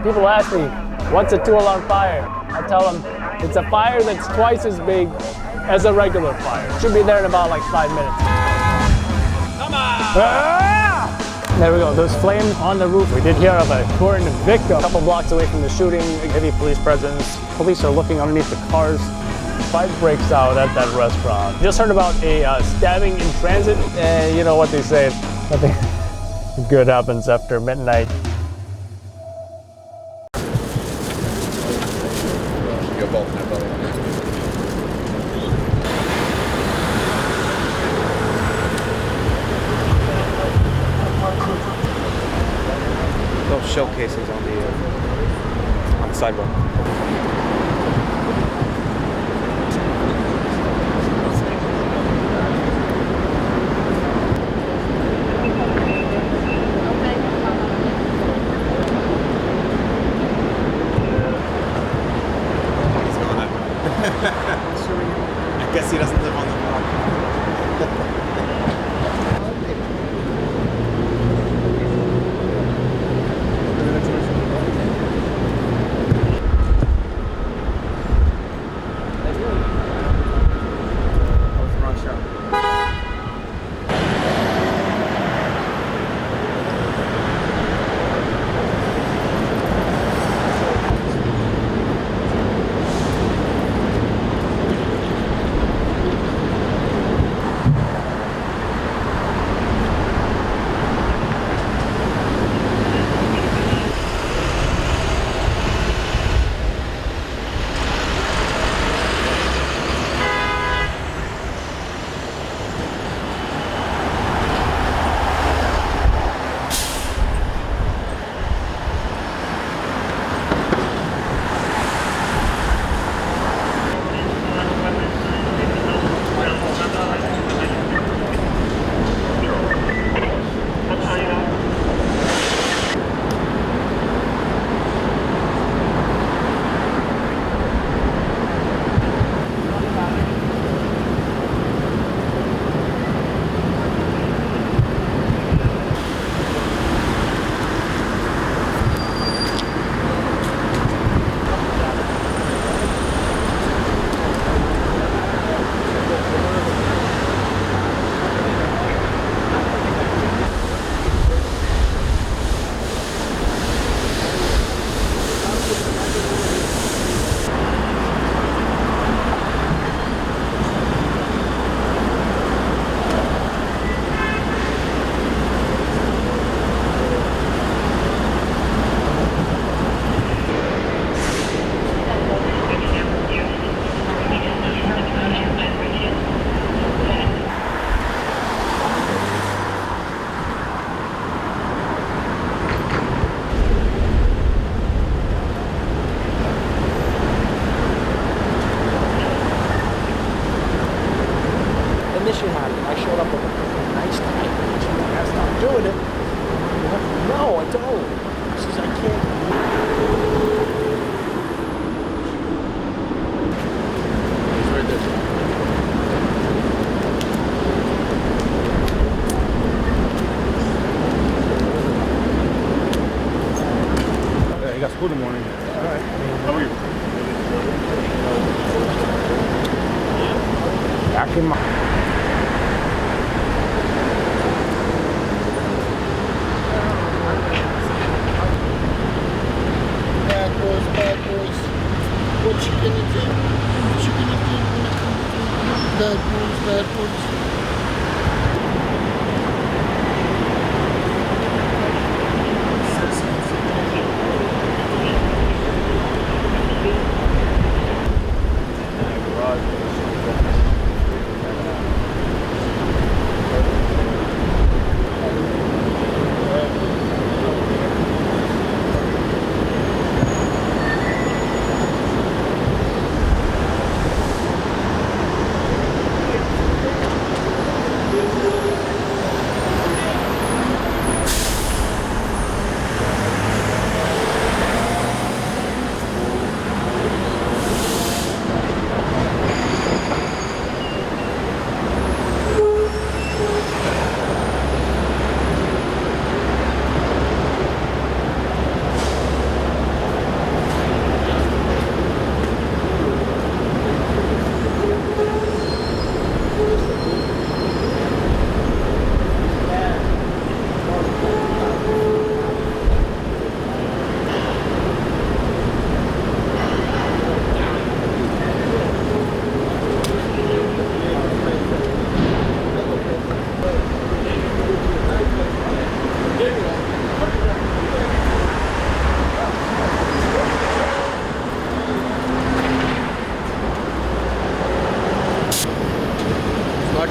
People ask me, what's a 2-alarm fire? I tell them, it's a fire that's twice as big as a regular fire. Should be there in about like 5 minutes. Come on! Ah! There we go, those flames on the roof. We did hear of a torn victim a couple blocks away from the shooting. Heavy police presence. Police are looking underneath the cars. Fight breaks out at that restaurant. Just heard about a stabbing in transit, and you know what they say, nothing good happens after midnight. Those shell casings on the sidewalk. I guess he doesn't live on the block. Mission happened. I showed up with a nice time. She asked, I'm doing it. No, I don't. She says, I can't. He's right there. Yeah, you got school in the morning. All right. How are you? Back in my... Bad boys. What you gonna do? What you gonna do when it comes to bad boys?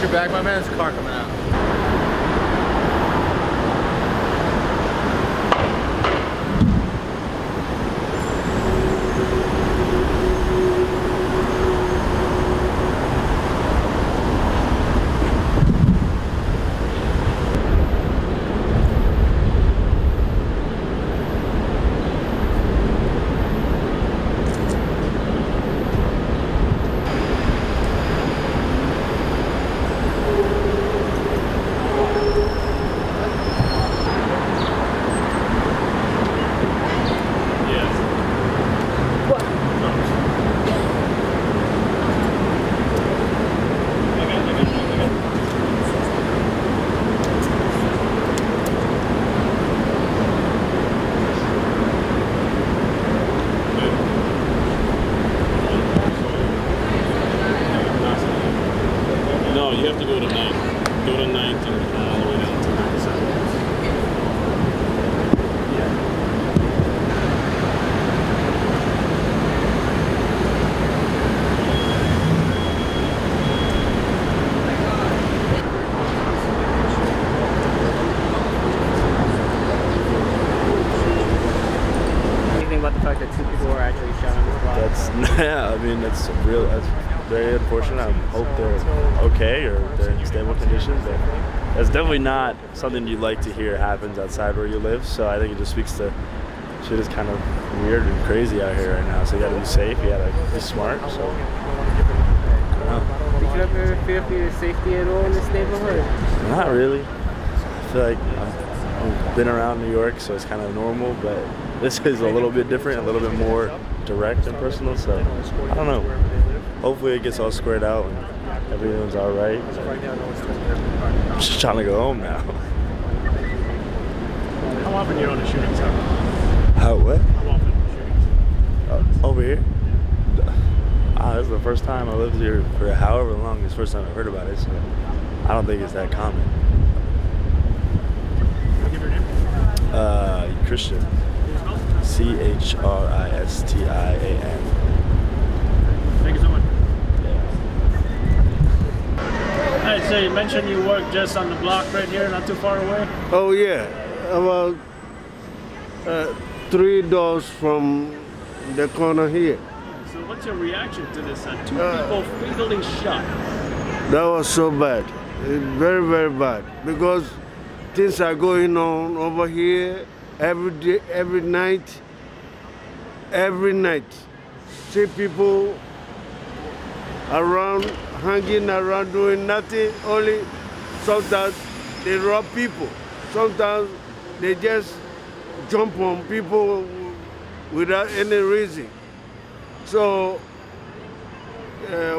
Watch your back, my man. There's a car coming out. No, you have to go to 9th. Go to 9th and all the way down to 97. Anything about the fact that 2 people were actually shot on the spot? That's yeah. I mean, that's very unfortunate. I hope they're okay or they're in stable condition. But that's definitely not something you'd like to hear happens outside where you live. So I think it just speaks to shit is kind of weird and crazy out here right now. So you gotta be safe. You gotta be smart. So. Did you ever fear for your safety at all in this neighborhood? Not really. I feel like I've been around New York, so it's kind of normal. But this is a little bit different, a little bit more direct and personal. So I don't know. Hopefully it gets all squared out and everyone's all right. I'm just trying to go home now. How often you notice shootings happen? How what? How often shootings? Over here? This is the first time I lived here for however long. It's the first time I've heard about it, so I don't think it's that common. Can you give your name? Christian. Christian. Thank you so much. Hey, so you mentioned you work just on the block right here, not too far away? Oh yeah, about 3 doors from the corner here. So what's your reaction to this? 2 people fatally shot. That was so bad, very, very bad, because things are going on over here every day, every night. See people around, hanging around, doing nothing, only sometimes they rob people. Sometimes they just jump on people without any reason. So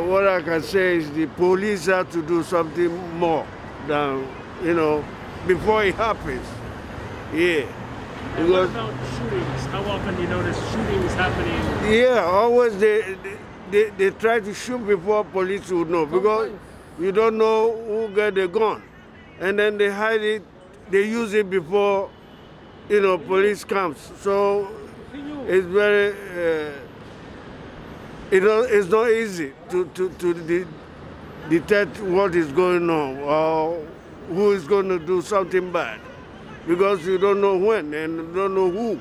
what I can say is the police have to do something more than, before it happens. Yeah. And what about shootings? How often do you notice shootings happening? Yeah, always they try to shoot before police would know, because you don't know who got the gun. And then they hide it, they use it before, police comes. So it's very, it's not easy to detect what is going on or who is going to do something bad, because you don't know when and you don't know who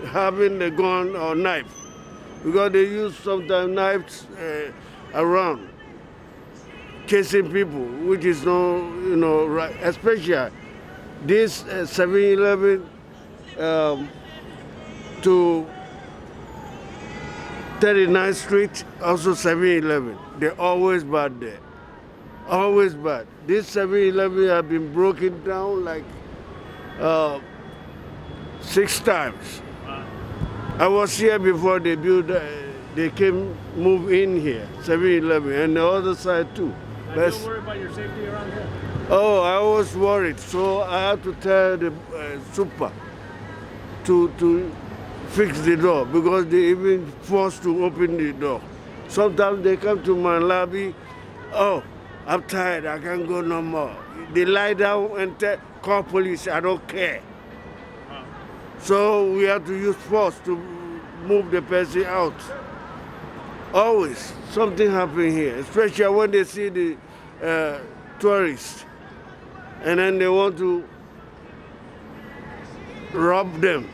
having the gun or knife, because they use sometimes knives around chasing people, which is not, right. Especially this 7-Eleven to 39th Street, also 7-Eleven. They're always bad there. Always bad. This 7-Eleven have been broken down like 6 times. I was here before they built, they move in here, 7-Eleven, and the other side too. Are you worried about your safety around here? Oh, I was worried, so I had to tell the super to fix the door, because they even forced to open the door. Sometimes they come to my lobby, oh, I'm tired, I can't go no more. They lie down and call police, I don't care. Wow. So we have to use force to move the person out. Always, something happen here, especially when they see the tourists, and then they want to rob them.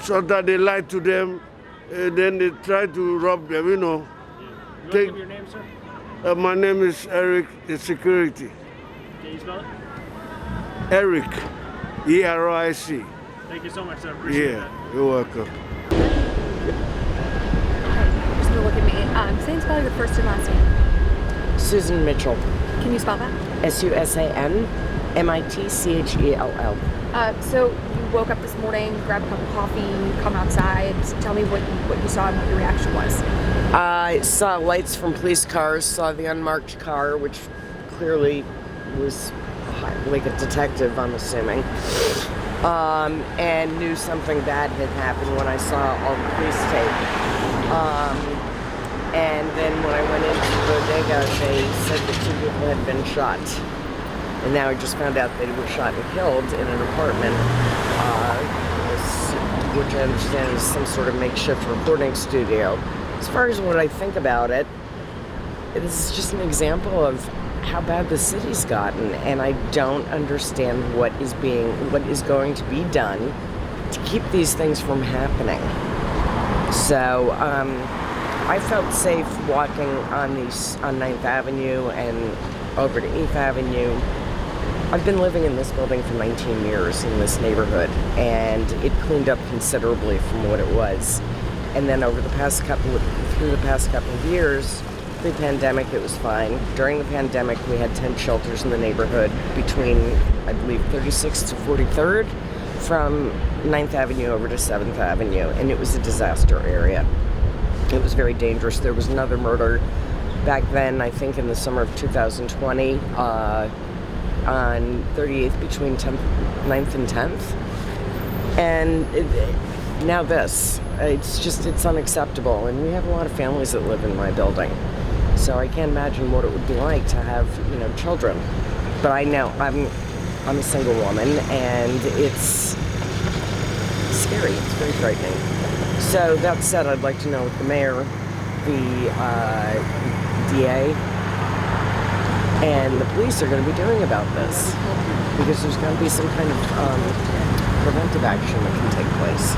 So that they lie to them, and then they try to rob them, you know. Give your name, sir? My name is Eric, the security. Can you spell it? Eric, E-R-I-C. Thank you so much, sir. Appreciate Yeah, that. you're welcome. Just gonna look at me. Say and spell your first and last name. Susan Mitchell. Can you spell that? SUSANMITCHELL. So you woke up this morning, grabbed a cup of coffee, come outside. Tell me what you saw and what your reaction was. I saw lights from police cars, saw the unmarked car, which clearly was like a detective, I'm assuming, and knew something bad had happened when I saw all the police tape. And then when I went into the bodega, they said that 2 people had been shot. And now I just found out they were shot and killed in an apartment, which I understand is some sort of makeshift recording studio. As far as what I think about it, this is just an example of how bad the city's gotten, and I don't understand what is going to be done to keep these things from happening. So I felt safe walking on 9th Avenue and over to 8th Avenue. I've been living in this building for 19 years in this neighborhood, and it cleaned up considerably from what it was. And then through the past couple of years, pre-pandemic, it was fine. During the pandemic, we had 10 shelters in the neighborhood between, I believe, 36th to 43rd, from 9th Avenue over to 7th Avenue, and it was a disaster area. It was very dangerous. There was another murder back then, I think in the summer of 2020, on 38th between 9th and 10th. And now this. It's unacceptable. And we have a lot of families that live in my building. So I can't imagine what it would be like to have, children. But I know I'm a single woman, and it's scary. It's very frightening. So that said, I'd like to know what the mayor, the DA, and the police are going to be doing about this, because there's going to be some kind of preventive action that can take place.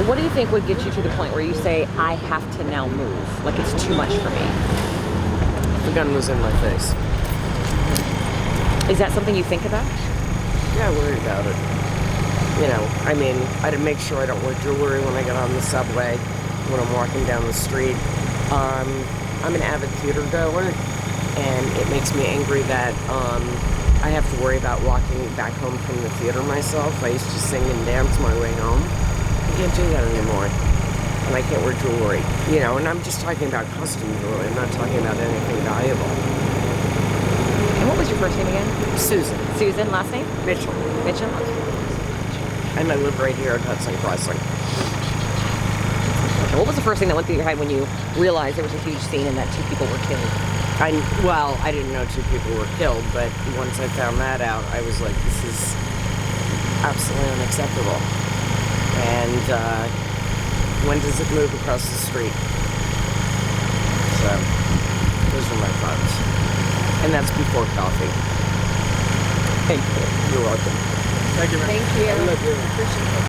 What do you think would get you to the point where you say, I have to now move, like it's too much for me? The gun was in my face. Is that something you think about? Yeah, I worry about it. I'd make sure I don't wear jewelry when I get on the subway, when I'm walking down the street. I'm an avid theater goer, and it makes me angry that I have to worry about walking back home from the theater myself. I used to sing and dance my way home. I can't do that anymore. And I can't wear jewelry. And I'm just talking about costume jewelry. I'm not talking about anything valuable. And what was your first name again? Susan. Susan, last name? Mitchell. Mitchell? And I live right here at Hudson Crossing. What was the first thing that went through your head when you realized there was a huge scene and that 2 people were killed? I didn't know 2 people were killed, but once I found that out, I was like, this is absolutely unacceptable. And when does it move across the street? So, those are my thoughts. And that's before coffee. Thank you. You're welcome. Thank you, man. Thank you. I love you. Appreciate it.